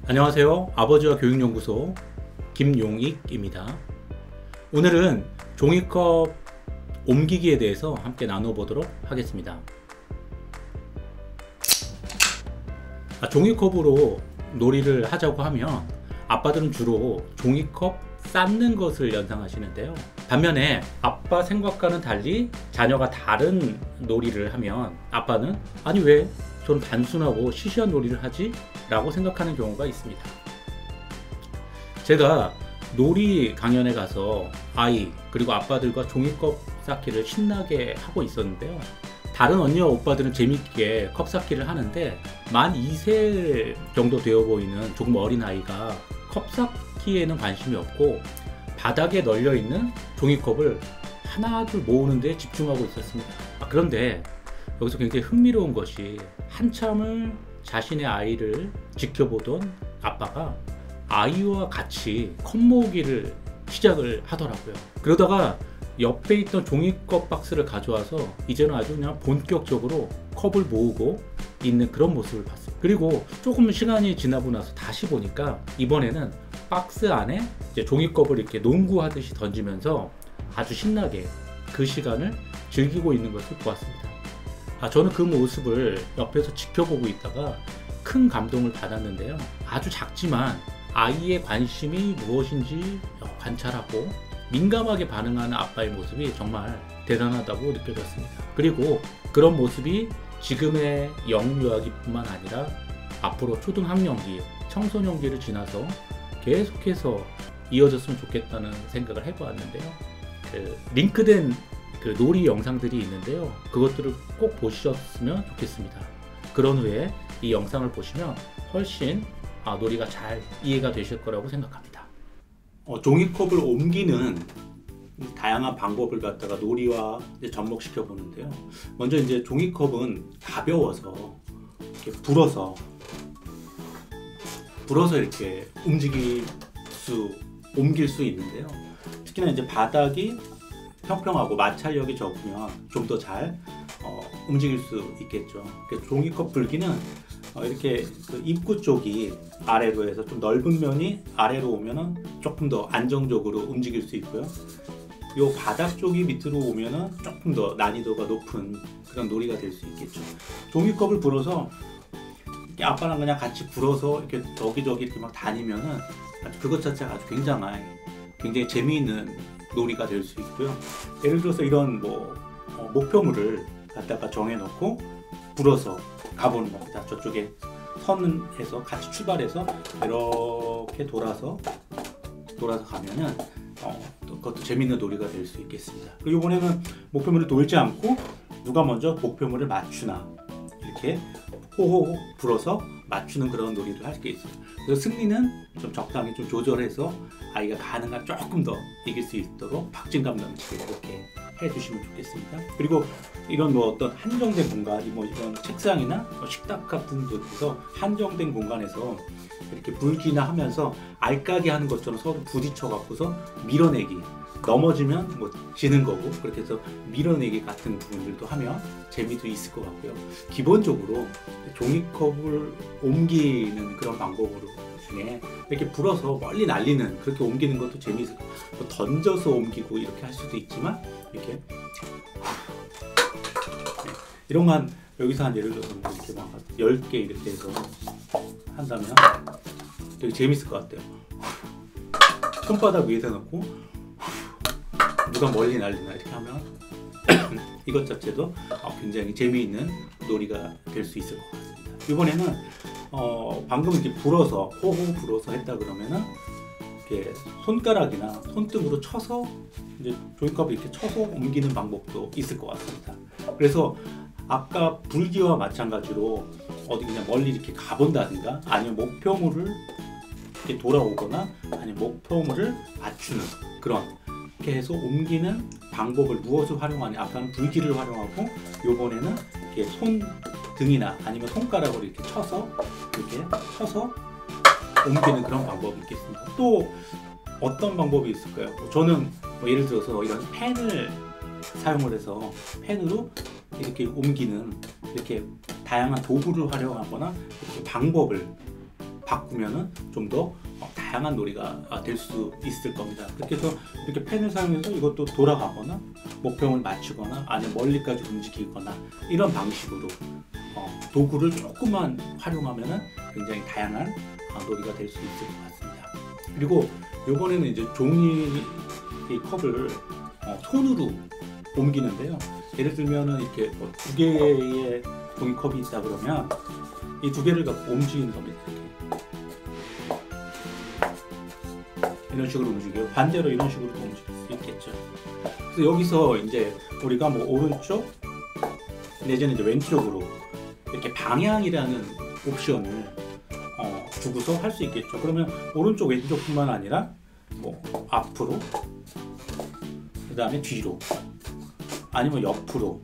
안녕하세요. 아버지와 교육연구소 김용익입니다. 오늘은 종이컵 옮기기에 대해서 함께 나눠보도록 하겠습니다. 종이컵으로 놀이를 하자고 하면 아빠들은 주로 종이컵 쌓는 것을 연상하시는데요. 반면에 아빠 생각과는 달리 자녀가 다른 놀이를 하면 아빠는 아니 왜 저는 단순하고 시시한 놀이를 하지? 라고 생각하는 경우가 있습니다. 제가 놀이 강연에 가서 아이 그리고 아빠들과 종이컵 쌓기를 신나게 하고 있었는데요. 다른 언니와 오빠들은 재밌게 컵 쌓기를 하는데 만 2세 정도 되어 보이는 조금 어린 아이가 컵 쌓기에는 관심이 없고 바닥에 널려있는 종이컵을 하나 둘 모으는 데 집중하고 있었습니다. 그런데 여기서 굉장히 흥미로운 것이 한참을 자신의 아이를 지켜보던 아빠가 아이와 같이 컵 모으기를 시작을 하더라고요. 그러다가 옆에 있던 종이컵 박스를 가져와서 이제는 아주 그냥 본격적으로 컵을 모으고 있는 그런 모습을 봤어요. 그리고 조금 시간이 지나고 나서 다시 보니까 이번에는 박스 안에 이제 종이컵을 이렇게 농구하듯이 던지면서 아주 신나게 그 시간을 즐기고 있는 것을 보았습니다. 저는 그 모습을 옆에서 지켜보고 있다가 큰 감동을 받았는데요. 아주 작지만 아이의 관심이 무엇인지 관찰하고 민감하게 반응하는 아빠의 모습이 정말 대단하다고 느껴졌습니다. 그리고 그런 모습이 지금의 영유아기뿐만 아니라 앞으로 초등학년기, 청소년기를 지나서 계속해서 이어졌으면 좋겠다는 생각을 해보았는데요. 링크된 놀이 영상들이 있는데요. 그것들을 꼭 보셨으면 좋겠습니다. 그런 후에 이 영상을 보시면 훨씬 놀이가 잘 이해가 되실 거라고 생각합니다. 종이컵을 옮기는 다양한 방법을 갖다가 놀이와 접목시켜 보는데요. 먼저 이제 종이컵은 가벼워서 이렇게 불어서 이렇게 옮길 수 있는데요. 특히나 이제 바닥이 평평하고 마찰력이 적으면 좀 더 잘 움직일 수 있겠죠. 종이컵 불기는 이렇게 그 입구 쪽이 아래로 해서 좀 넓은 면이 아래로 오면은 조금 더 안정적으로 움직일 수 있고요. 요 바닥 쪽이 밑으로 오면은 조금 더 난이도가 높은 그런 놀이가 될 수 있겠죠. 종이컵을 불어서 이렇게 아빠랑 그냥 같이 불어서 이렇게 여기저기 이렇게 막 다니면은 그것 자체가 아주 굉장히 재미있는 놀이가 될 수 있고요. 예를 들어서 이런 목표물을 갖다가 정해놓고 불어서 가보는 겁니다. 저쪽에 선에서 같이 출발해서 이렇게 돌아서 가면은 그것도 재밌는 놀이가 될 수 있겠습니다. 그리고 이번에는 목표물을 돌지 않고 누가 먼저 목표물을 맞추나 이렇게 호호 불어서 맞추는 그런 놀이를 할 수 있어요. 그래서 승리는 좀 적당히 좀 조절해서 아이가 가능한 조금 더 이길 수 있도록 박진감 넘치게 이렇게 해주시면 좋겠습니다. 그리고 이런 어떤 한정된 공간, 이런 책상이나 식탁 같은 곳에서 한정된 공간에서 이렇게 불기나 하면서 알까기 하는 것처럼 서로 부딪혀 갖고서 밀어내기, 넘어지면 지는 거고 그렇게 해서 밀어내기 같은 부분들도 하면 재미도 있을 것 같고요. 기본적으로 종이컵을 옮기는 그런 방법으로 중에 이렇게 불어서 멀리 날리는 그렇게 옮기는 것도 재미있을 것 같고 던져서 옮기고 이렇게 할 수도 있지만 이렇게 이런 건 여기서 한 예를 들어서 이렇게 막 10개 이렇게 해서 한다면 되게 재밌을 것 같아요. 손바닥 위에다 놓고 누가 멀리 날리나 이렇게 하면 이것 자체도 굉장히 재미있는 놀이가 될 수 있을 것 같습니다. 이번에는 방금 이렇게 불어서 호호 불어서 했다 그러면은 이렇게 손가락이나 손등으로 쳐서 이제 종이컵을 이렇게 쳐서 옮기는 방법도 있을 것 같습니다. 그래서 아까 불기와 마찬가지로 어디 그냥 멀리 이렇게 가본다든가 아니면 목표물을 이렇게 돌아오거나 아니면 목표물을 맞추는 그런 이렇게 해서 옮기는 방법을 무엇을 활용하냐? 아까는 불기를 활용하고 요번에는 이렇게 손등이나 아니면 손가락으로 이렇게 쳐서 옮기는 그런 방법이 있겠습니다. 또 어떤 방법이 있을까요? 저는 예를 들어서 이런 펜을 사용을 해서 펜으로 이렇게 옮기는 이렇게 다양한 도구를 활용하거나 이렇게 방법을 바꾸면은 좀 더 다양한 놀이가 될 수 있을 겁니다. 그렇게 해서 이렇게 펜을 사용해서 이것도 돌아가거나 목표를 맞추거나 아니면 멀리까지 움직이거나 이런 방식으로 도구를 조금만 활용하면은 굉장히 다양한 놀이가 될 수 있을 것 같습니다. 그리고 이번에는 이제 종이 컵을 손으로 옮기는데요. 예를 들면은 이렇게 두 개의 종이컵이 있다 그러면 이 두 개를 갖고 움직이는 겁니다. 이런 식으로 움직여요. 반대로 이런 식으로도 움직일 수 있겠죠. 그래서 여기서 이제 우리가 뭐 오른쪽 내지는 이제 왼쪽으로 이렇게 방향이라는 옵션을 주고서 할 수 있겠죠. 그러면 오른쪽 왼쪽뿐만 아니라 뭐 앞으로, 그 다음에 뒤로, 아니면 옆으로,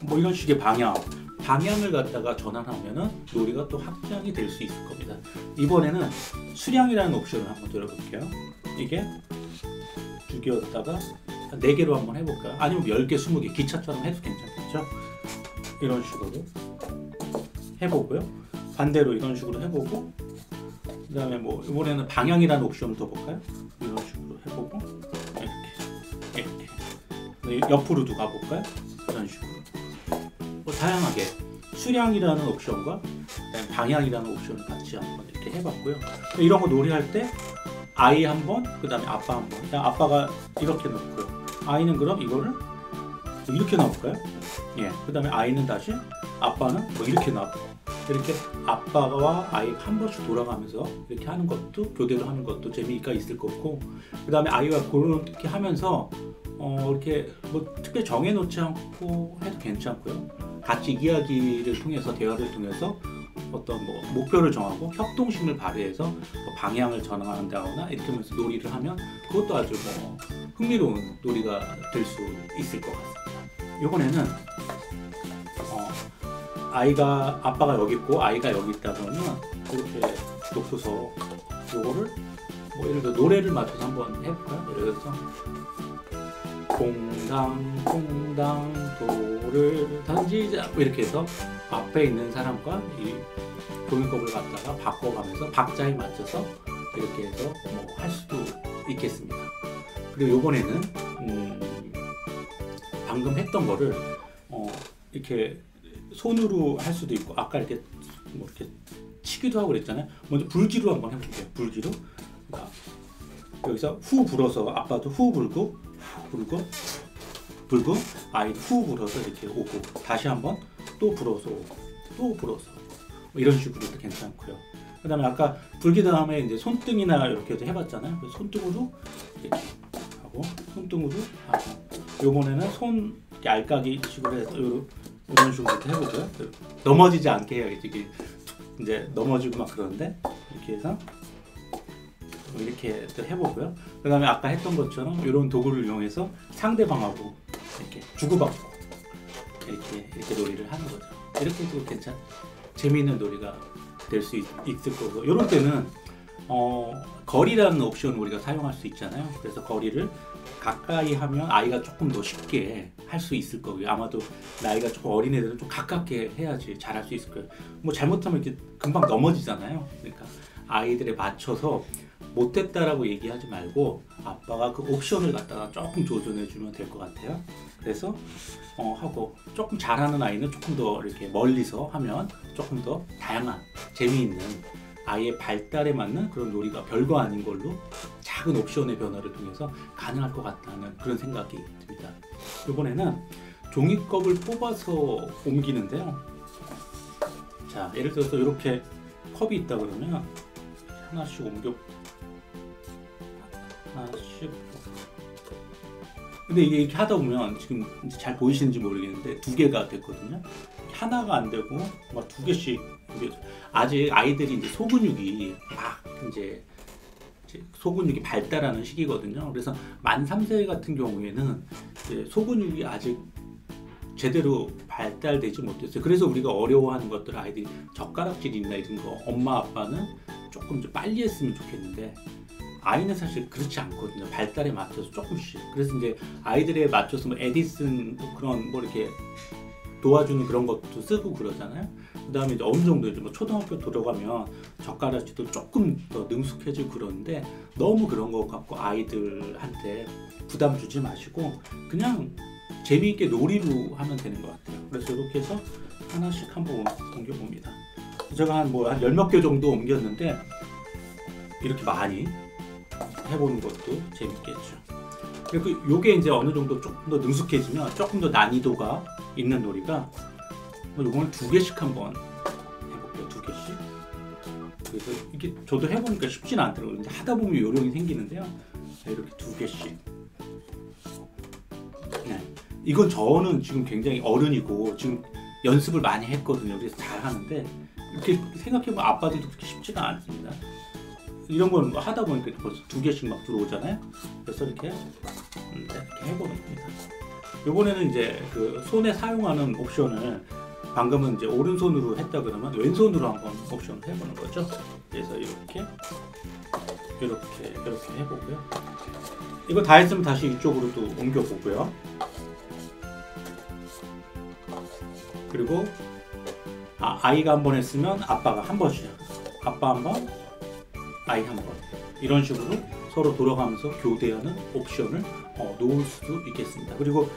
뭐 이런 식의 방향을 갖다가 전환하면은 놀이가 또 확장이 될 수 있을 겁니다. 이번에는 수량이라는 옵션을 한번 들어볼게요. 이게 2개였다가 4개로 한번 해볼까요? 아니면 10개, 20개 기차처럼 해도 괜찮겠죠? 이런 식으로 해보고요. 반대로 이런 식으로 해보고, 그 다음에 뭐 이번에는 방향이라는 옵션을 더 볼까요? 이런 식으로 해보고, 이렇게 옆으로도 가볼까요? 이런 식으로 뭐 다양하게 수량이라는 옵션과 방향이라는 옵션을 같이 한번 이렇게 해봤고요. 이런 거 놀이할 때 아이 한 번, 그 다음에 아빠 한 번. 아빠가 이렇게 놓고요. 아이는 그럼 이거를 뭐 이렇게 놔볼까요? 예. 그 다음에 아이는 다시, 아빠는 뭐 이렇게 놔보고, 이렇게 아빠와 아이가 한 번씩 돌아가면서 이렇게 하는 것도, 교대로 하는 것도 재미가 있을 거고, 그 다음에 아이가 그렇게 하면서 이렇게 뭐 특별히 정해놓지 않고 해도 괜찮고요. 같이 이야기를 통해서, 대화를 통해서 어떤 뭐 목표를 정하고 협동심을 발휘해서 뭐 방향을 전환한다거나 이렇게 하면서 놀이를 하면 그것도 아주 뭐 흥미로운 놀이가 될 수 있을 것 같습니다. 이번에는 아빠가 여기 있고 아이가 여기 있다 그러면 이렇게 놓고서 이거를 뭐 예를 들어 노래를 맞춰서 한번 해볼까요? 예를 들어서 퐁당 돌을 던지자, 이렇게 해서 앞에 있는 사람과 이 종이컵을 갖다가 바꿔가면서 박자에 맞춰서 이렇게 해서 뭐 할 수도 있겠습니다. 그리고 이번에는 방금 했던 거를 이렇게 손으로 할 수도 있고, 아까 이렇게 뭐 이렇게 치기도 하고 그랬잖아요. 먼저 불기로 한번 해볼게요. 불기로. 여기서 후 불어서 아빠도 후 불고 아이도 후 불어서 이렇게 오고, 다시 한번 또 불어서 오고, 또 불어서 뭐 이런 식으로도 괜찮고요. 그 다음에 아까 불기 다음에 이제 손등이나 이렇게 해봤잖아요. 그래서 손등으로 이렇게 하고, 손등으로 하고, 요번에는 손 이렇게 알까기 식으로 해서 이런 식으로 해보고요. 넘어지지 않게 해야겠지. 이제 넘어지고 막 그러는데 이렇게 해서 이렇게 또 해보고요. 그 다음에 아까 했던 것처럼 이런 도구를 이용해서 상대방하고 이렇게 주고받고 이렇게 놀이를 하는 거죠. 이렇게 해도 재미있는 놀이가 될 수 있을 거고, 이런 때는 거리라는 옵션을 우리가 사용할 수 있잖아요. 그래서 거리를 가까이 하면 아이가 조금 더 쉽게 할 수 있을 거고요. 아마도 나이가 조금 어린 애들은 좀 가깝게 해야지 잘할 수 있을 거예요. 뭐 잘못하면 이렇게 금방 넘어지잖아요. 그러니까 아이들에 맞춰서 못했다라고 얘기하지 말고 아빠가 그 옵션을 갖다가 조금 조절해 주면 될 것 같아요. 그래서 하고, 조금 잘하는 아이는 조금 더 이렇게 멀리서 하면 조금 더 다양한 재미있는 아이의 발달에 맞는 그런 놀이가 별거 아닌 걸로 작은 옵션의 변화를 통해서 가능할 것 같다는 그런 생각이 듭니다. 이번에는 종이컵을 뽑아서 옮기는데요. 자, 예를 들어서 이렇게 컵이 있다 그러면 하나씩 근데 이게 이렇게 하다 보면 지금 이제 잘 보이시는지 모르겠는데 2개가 됐거든요. 하나가 안 되고 막 2개씩. 아직 아이들이 이제 소근육이 막 이제 소근육이 발달하는 시기거든요. 그래서 만 3세 같은 경우에는 이제 소근육이 아직 제대로 발달되지 못했어요. 그래서 우리가 어려워하는 것들, 아이들이 젓가락질이나 이런 거 엄마 아빠는 조금 좀 빨리 했으면 좋겠는데, 아이는 사실 그렇지 않거든요. 발달에 맞춰서 조금씩. 그래서 이제 아이들에 맞춰서 뭐 에디슨 그런 뭐 이렇게 도와주는 그런 것도 쓰고 그러잖아요. 그 다음에 이제 어느 정도 이제 뭐 초등학교 들어가면 젓가락질도 조금 더 능숙해지고 그러는데 너무 그런 거 갖고 아이들한테 부담 주지 마시고 그냥 재미있게 놀이로 하면 되는 것 같아요. 그래서 이렇게 해서 하나씩 한번 옮겨봅니다. 제가 한 10몇 개 정도 옮겼는데 이렇게 많이 해보는 것도 재밌겠죠. 그리고 요게 이제 어느 정도 조금 더 능숙해지면 조금 더 난이도가 있는 놀이가 요거는 2개씩 한번 해볼게요. 2개씩. 그래서 이게 저도 해보니까 쉽지는 않더라고요. 근데 하다 보면 요령이 생기는데요. 이렇게 2개씩. 네. 이건 저는 지금 굉장히 어른이고 지금 연습을 많이 했거든요. 그래서 잘 하는데 이렇게 생각해보면 아빠들도 그렇게 쉽지가 않습니다. 이런 건 하다 보니까 벌써 2개씩 막 들어오잖아요. 그래서 이렇게 해보는 겁니다. 이번에는 이제 그 손에 사용하는 옵션을 방금은 이제 오른손으로 했다 그러면 왼손으로 한번 옵션을 해보는 거죠. 그래서 이렇게 해보고요. 이거 다 했으면 다시 이쪽으로 또 옮겨보고요. 그리고 아이가 한 번 했으면 아빠가 한 번씩, 아빠 한 번, 아이 한 번, 이런 식으로 서로 돌아가면서 교대하는 옵션을 놓을 수도 있겠습니다. 그리고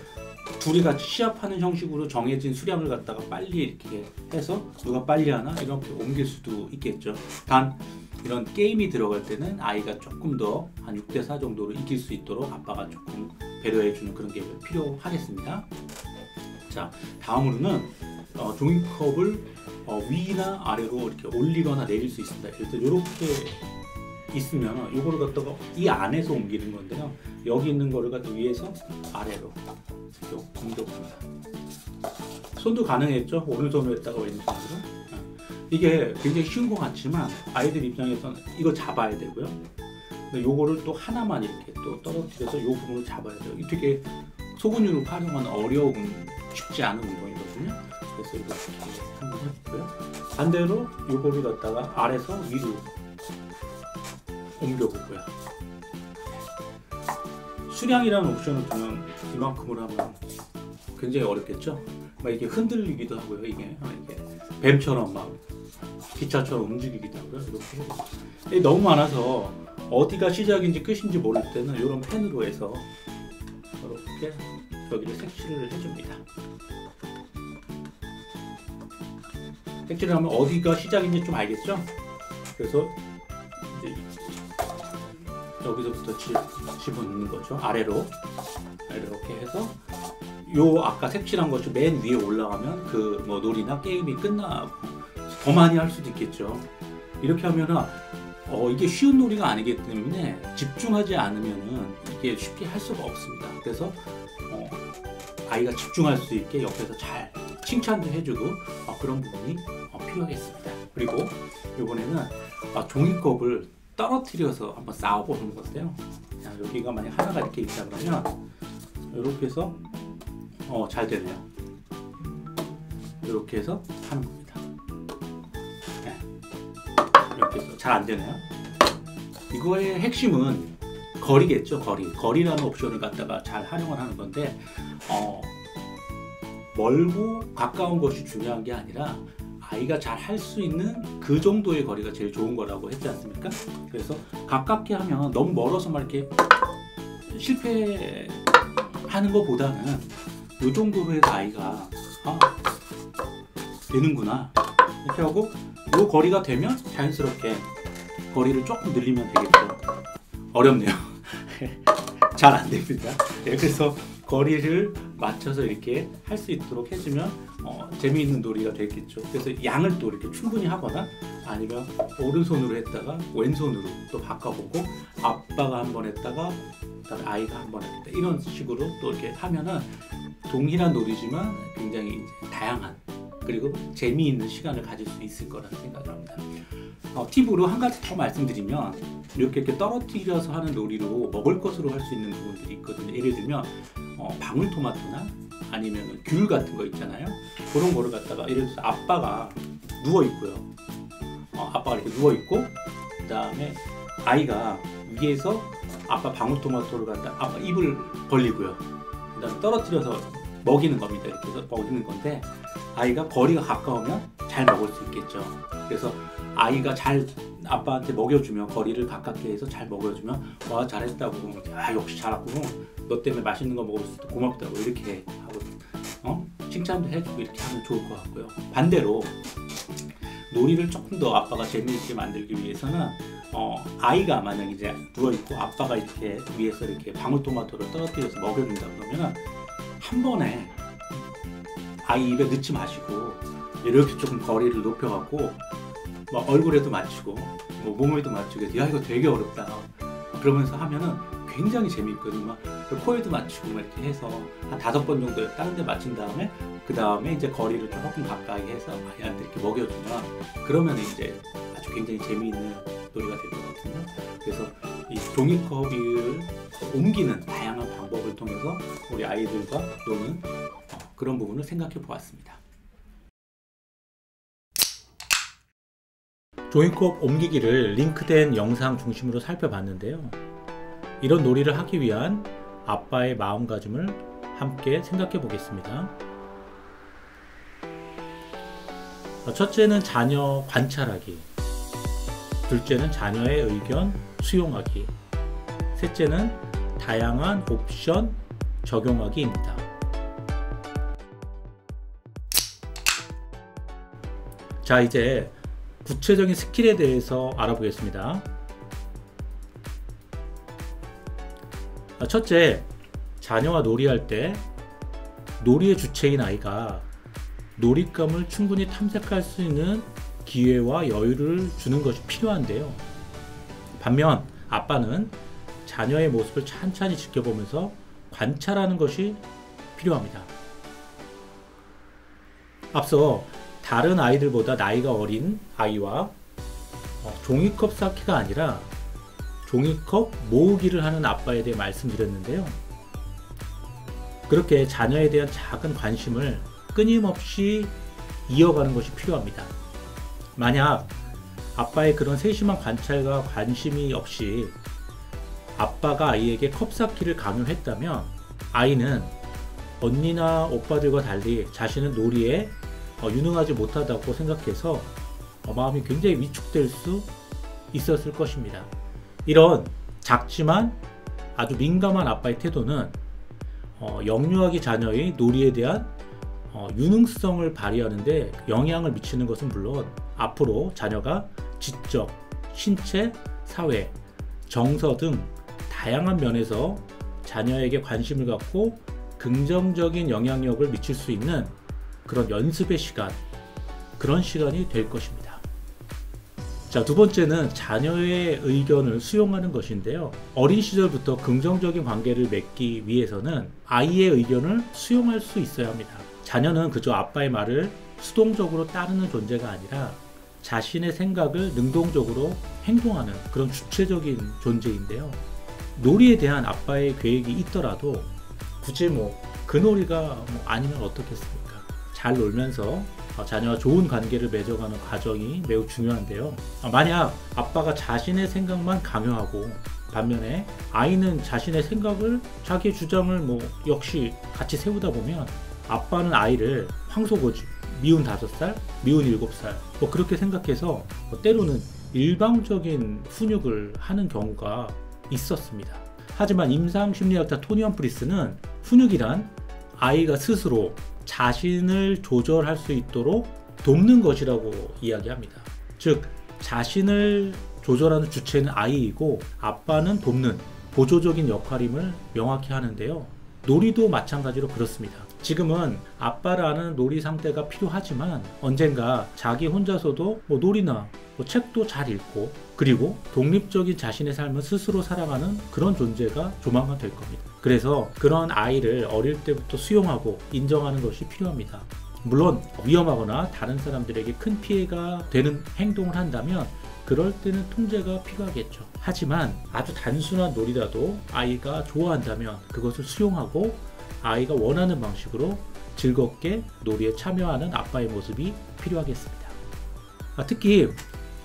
둘이 같이 시합하는 형식으로 정해진 수량을 갖다가 빨리 이렇게 해서 누가 빨리 하나 이렇게 옮길 수도 있겠죠. 단 이런 게임이 들어갈 때는 아이가 조금 더 한 6대4 정도로 이길 수 있도록 아빠가 조금 배려해주는 그런 게 필요하겠습니다. 자, 다음으로는 종이컵을 위나 아래로 이렇게 올리거나 내릴 수 있습니다. 일단 이렇게 있으면 이거를 갖다가 이 안에서 옮기는 건데요. 여기 있는 거를 갖다 위에서 아래로 이렇게 옮겨봅니다. 손도 가능했죠. 오른손으로 했다가 왼손으로. 이게 굉장히 쉬운 것 같지만 아이들 입장에서는 이거 잡아야 되고요. 근데 요거를 또 하나만 이렇게 또 떨어뜨려서 요 부분을 잡아야 돼요. 되게 소근육을 활용하는 어려운 쉽지 않은 운동이거든요. 그래서 이렇게 한번 해볼게요. 반대로 요거를 갖다가 아래서 위로 옮겨보고요. 수량이라는 옵션을 두면 이만큼을 하면 굉장히 어렵겠죠? 막 이게 흔들리기도 하고요. 이게 뱀처럼 막 기차처럼 움직이기도 하고요. 이렇게 너무 많아서 어디가 시작인지 끝인지 모를 때는 이런 펜으로 해서 이렇게 여기를 색칠을 해줍니다. 색칠을 하면 어디가 시작인지 좀 알겠죠? 그래서 이제 여기서부터 집어넣는 거죠. 아래로 이렇게 해서 요 아까 색칠한 것이 맨 위에 올라가면 그 뭐 놀이나 게임이 끝나고 더 많이 할 수도 있겠죠. 이렇게 하면은 이게 쉬운 놀이가 아니기 때문에 집중하지 않으면은 이게 쉽게 할 수가 없습니다. 그래서 아이가 집중할 수 있게 옆에서 잘 칭찬도 해주고 그런 부분이 필요하겠습니다. 그리고 이번에는 종이컵을 떨어뜨려서 한번 쌓아보는 건데요. 자, 여기가 만약 하나가 이렇게 있다 그러면 이렇게 해서 잘 되네요. 이렇게 해서 하는 겁니다. 네. 이렇게 해서 잘 안 되네요. 이거의 핵심은 거리겠죠. 거리라는 옵션을 갖다가 잘 활용을 하는 건데 멀고 가까운 것이 중요한 게 아니라 아이가 잘 할 수 있는 그 정도의 거리가 제일 좋은 거라고 했지 않습니까? 그래서 가깝게 하면 너무 멀어서 막 이렇게 실패하는 것보다는 이 정도로 해서 아이가 되는구나 이렇게 하고 이 거리가 되면 자연스럽게 거리를 조금 늘리면 되겠죠. 어렵네요. 잘 안 됩니다. 네, 그래서 거리를 맞춰서 이렇게 할 수 있도록 해주면 재미있는 놀이가 되겠죠. 그래서 양을 또 이렇게 충분히 하거나 아니면 오른손으로 했다가 왼손으로 또 바꿔보고 아빠가 한 번 했다가 그다음에 아이가 한 번 했다 이런 식으로 또 이렇게 하면은 동일한 놀이지만 굉장히 다양한 그리고 재미있는 시간을 가질 수 있을 거라는 생각을 합니다. 팁으로 한 가지 더 말씀드리면 이렇게 떨어뜨려서 하는 놀이로 먹을 것으로 할 수 있는 부분들이 있거든요. 예를 들면 방울토마토나 아니면 귤 같은 거 있잖아요. 그런 거를 갖다가 예를 들어서 아빠가 누워 있고요. 아빠가 이렇게 누워 있고 그다음에 아이가 위에서 아빠 방울토마토를 갖다 아빠 입을 벌리고요. 그다음에 떨어뜨려서 먹이는 겁니다. 이렇게 해서 먹이는 건데 아이가 거리가 가까우면 잘 먹을 수 있겠죠. 그래서 아이가 잘 아빠한테 먹여주면 거리를 가깝게 해서 잘 먹여주면 와 잘했다고 아 역시 잘하고 너 때문에 맛있는 거 먹을 수 있어 고맙다고 이렇게 하고 칭찬도 해주고 이렇게 하면 좋을 것 같고요. 반대로 놀이를 조금 더 아빠가 재미있게 만들기 위해서는 아이가 만약 이제 누워있고 아빠가 이렇게 위에서 이렇게 방울토마토를 떨어뜨려서 먹여준다 그러면 한 번에 아이 입에 넣지 마시고 이렇게 조금 거리를 높여갖고 막 얼굴에도 맞추고 뭐 몸에도 맞추고 야 이거 되게 어렵다 그러면서 하면은 굉장히 재미있거든요. 막 코에도 맞추고 막 이렇게 해서 한 5번 정도 다른 데 맞춘 다음에 그 다음에 이제 거리를 조금 가까이 해서 아이한테 이렇게 먹여주면 그러면 이제 아주 굉장히 재미있는 놀이가 될 거거든요. 그래서 이 종이컵을 옮기는 다양한 방법을 통해서 우리 아이들과 노는 그런 부분을 생각해 보았습니다. 종이컵 옮기기를 링크된 영상 중심으로 살펴봤는데요. 이런 놀이를 하기 위한 아빠의 마음가짐을 함께 생각해 보겠습니다. 첫째는 자녀 관찰하기, 둘째는 자녀의 의견 수용하기, 셋째는 다양한 옵션 적용하기입니다. 자, 이제 구체적인 스킬에 대해서 알아보겠습니다. 첫째, 자녀와 놀이할 때 놀이의 주체인 아이가 놀잇감을 충분히 탐색할 수 있는 기회와 여유를 주는 것이 필요한데요. 반면 아빠는 자녀의 모습을 찬찬히 지켜보면서 관찰하는 것이 필요합니다. 앞서 다른 아이들보다 나이가 어린 아이와 종이컵 쌓기가 아니라 종이컵 모으기를 하는 아빠에 대해 말씀드렸는데요. 그렇게 자녀에 대한 작은 관심을 끊임없이 이어가는 것이 필요합니다. 만약 아빠의 그런 세심한 관찰과 관심이 없이 아빠가 아이에게 컵 쌓기를 강요했다면 아이는 언니나 오빠들과 달리 자신은 놀이에 유능하지 못하다고 생각해서 마음이 굉장히 위축될 수 있었을 것입니다. 이런 작지만 아주 민감한 아빠의 태도는 영유아기 자녀의 놀이에 대한 유능성을 발휘하는데 영향을 미치는 것은 물론 앞으로 자녀가 지적, 신체, 사회, 정서 등 다양한 면에서 자녀에게 관심을 갖고 긍정적인 영향력을 미칠 수 있는 그런 연습의 시간, 그런 시간이 될 것입니다. 자, 두 번째는 자녀의 의견을 수용하는 것인데요. 어린 시절부터 긍정적인 관계를 맺기 위해서는 아이의 의견을 수용할 수 있어야 합니다. 자녀는 그저 아빠의 말을 수동적으로 따르는 존재가 아니라 자신의 생각을 능동적으로 행동하는 그런 주체적인 존재인데요. 놀이에 대한 아빠의 계획이 있더라도 굳이 그 놀이가 아니면 어떻겠습니까? 잘 놀면서 자녀와 좋은 관계를 맺어가는 과정이 매우 중요한데요. 만약 아빠가 자신의 생각만 강요하고 반면에 아이는 자신의 생각을, 자기의 주장을 역시 같이 세우다 보면 아빠는 아이를 황소고집, 미운 5살, 미운 7살 그렇게 생각해서 때로는 일방적인 훈육을 하는 경우가 있었습니다. 하지만 임상심리학자 토니 험프리스는 훈육이란 아이가 스스로 자신을 조절할 수 있도록 돕는 것이라고 이야기합니다. 즉, 자신을 조절하는 주체는 아이이고 아빠는 돕는 보조적인 역할임을 명확히 하는데요. 놀이도 마찬가지로 그렇습니다. 지금은 아빠라는 놀이 상대가 필요하지만 언젠가 자기 혼자서도 놀이나 책도 잘 읽고 그리고 독립적인 자신의 삶을 스스로 살아가는 그런 존재가 조만간 될 겁니다. 그래서 그런 아이를 어릴 때부터 수용하고 인정하는 것이 필요합니다. 물론 위험하거나 다른 사람들에게 큰 피해가 되는 행동을 한다면 그럴 때는 통제가 필요하겠죠. 하지만 아주 단순한 놀이라도 아이가 좋아한다면 그것을 수용하고 아이가 원하는 방식으로 즐겁게 놀이에 참여하는 아빠의 모습이 필요하겠습니다. 특히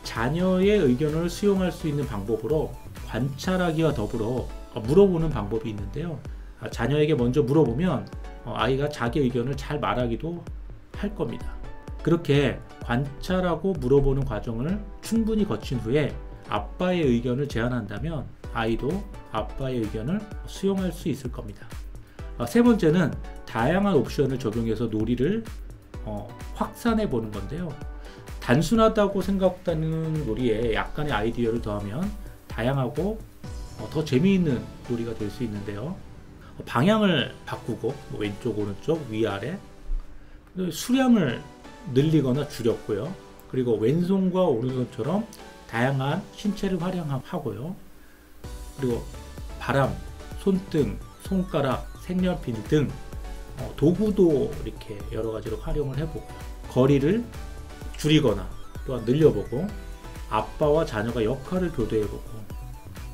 자녀의 의견을 수용할 수 있는 방법으로 관찰하기와 더불어 물어보는 방법이 있는데요. 자녀에게 먼저 물어보면 아이가 자기 의견을 잘 말하기도 할 겁니다. 그렇게 관찰하고 물어보는 과정을 충분히 거친 후에 아빠의 의견을 제안한다면 아이도 아빠의 의견을 수용할 수 있을 겁니다. 세 번째는 다양한 옵션을 적용해서 놀이를 확산해 보는 건데요. 단순하다고 생각하는 놀이에 약간의 아이디어를 더하면 다양하고 더 재미있는 놀이가 될 수 있는데요. 방향을 바꾸고 왼쪽 오른쪽 위아래 수량을 늘리거나 줄였고요. 그리고 왼손과 오른손처럼 다양한 신체를 활용하고요. 그리고 바람, 손등, 손가락, 색연필 등 도구도 이렇게 여러 가지로 활용을 해보고 거리를 줄이거나 또한 늘려보고 아빠와 자녀가 역할을 교대해보고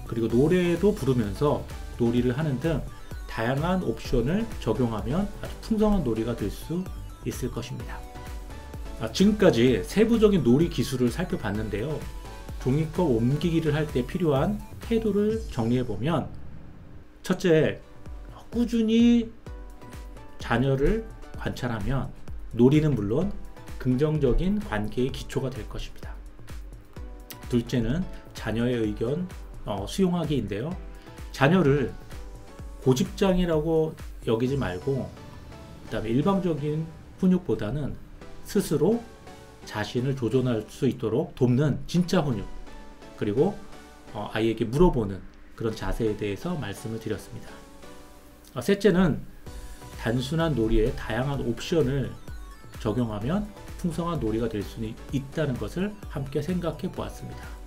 그리고 노래도 부르면서 놀이를 하는 등 다양한 옵션을 적용하면 아주 풍성한 놀이가 될 수 있을 것입니다. 지금까지 세부적인 놀이 기술을 살펴봤는데요. 종이컵 옮기기를 할 때 필요한 태도를 정리해보면 첫째, 꾸준히 자녀를 관찰하면 놀이는 물론 긍정적인 관계의 기초가 될 것입니다. 둘째는 자녀의 의견 수용하기인데요. 자녀를 고집장이라고 여기지 말고 그다음에 일방적인 훈육보다는 스스로 자신을 조절할 수 있도록 돕는 진짜 훈육, 그리고 아이에게 물어보는 그런 자세에 대해서 말씀을 드렸습니다. 셋째는 단순한 놀이에 다양한 옵션을 적용하면 풍성한 놀이가 될 수 있다는 것을 함께 생각해 보았습니다.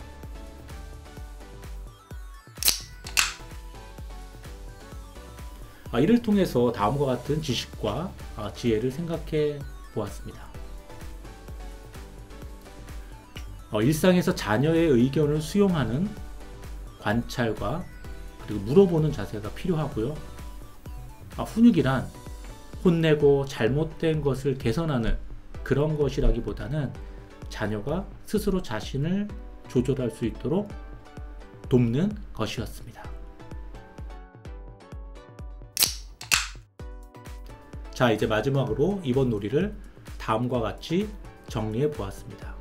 이를 통해서 다음과 같은 지식과 지혜를 생각해 보았습니다. 일상에서 자녀의 의견을 수용하는 관찰과 그리고 물어보는 자세가 필요하고요. 훈육이란 혼내고 잘못된 것을 개선하는 그런 것이라기보다는 자녀가 스스로 자신을 조절할 수 있도록 돕는 것이었습니다. 자, 이제 마지막으로 이번 놀이를 다음과 같이 정리해 보았습니다.